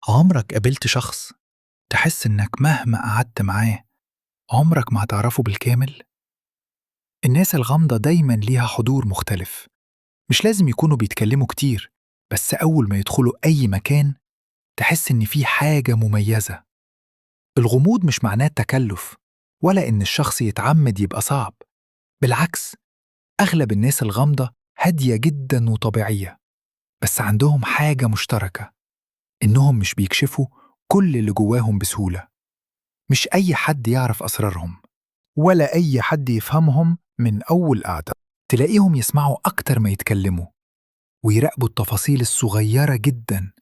عمرك قابلت شخص تحس إنك مهما قعدت معاه عمرك ما هتعرفه بالكامل؟ الناس الغامضة دايماً ليها حضور مختلف، مش لازم يكونوا بيتكلموا كتير، بس أول ما يدخلوا أي مكان تحس إن في حاجة مميزة. الغموض مش معناه تكلف ولا إن الشخص يتعمد يبقى صعب، بالعكس، أغلب الناس الغامضة هادية جداً وطبيعية، بس عندهم حاجة مشتركة، إنهم مش بيكشفوا كل اللي جواهم بسهولة. مش أي حد يعرف أسرارهم ولا أي حد يفهمهم من أول قعدة. تلاقيهم يسمعوا أكتر ما يتكلموا ويراقبوا التفاصيل الصغيرة جدا،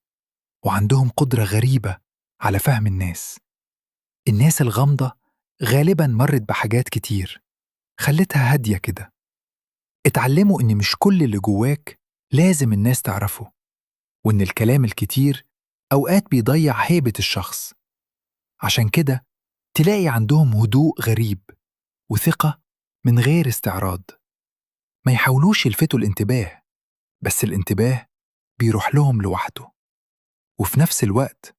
وعندهم قدرة غريبة على فهم الناس. الناس الغامضة غالبا مرت بحاجات كتير خلتها هادية كده. اتعلموا إن مش كل اللي جواك لازم الناس تعرفه، وإن الكلام الكتير أوقات بيضيع هيبة الشخص. عشان كده تلاقي عندهم هدوء غريب وثقة من غير استعراض. ما يحاولوش يلفتوا الانتباه، بس الانتباه بيروح لهم لوحده. وفي نفس الوقت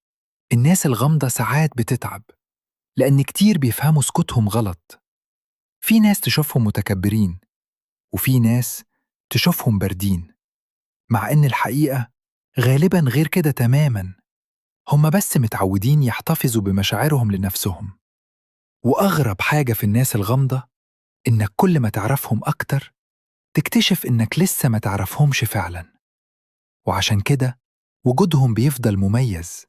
الناس الغامضة ساعات بتتعب لأن كتير بيفهموا سكوتهم غلط. في ناس تشوفهم متكبرين، وفي ناس تشوفهم باردين، مع إن الحقيقة غالباً غير كده تماماً. هم بس متعودين يحتفظوا بمشاعرهم لنفسهم. وأغرب حاجة في الناس الغامضة إنك كل ما تعرفهم أكتر تكتشف إنك لسه ما تعرفهمش فعلاً. وعشان كده وجودهم بيفضل مميز،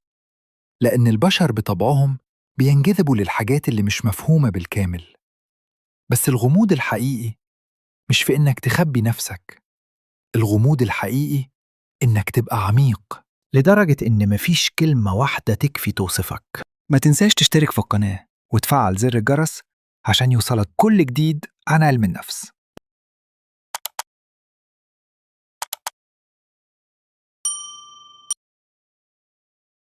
لأن البشر بطبعهم بينجذبوا للحاجات اللي مش مفهومة بالكامل. بس الغموض الحقيقي مش في إنك تخبي نفسك، الغموض الحقيقي إنك تبقى عميق لدرجة إن مفيش كلمة واحدة تكفي توصفك. ما تنساش تشترك في القناة وتفعل زر الجرس عشان يوصلك كل جديد عن علم النفس.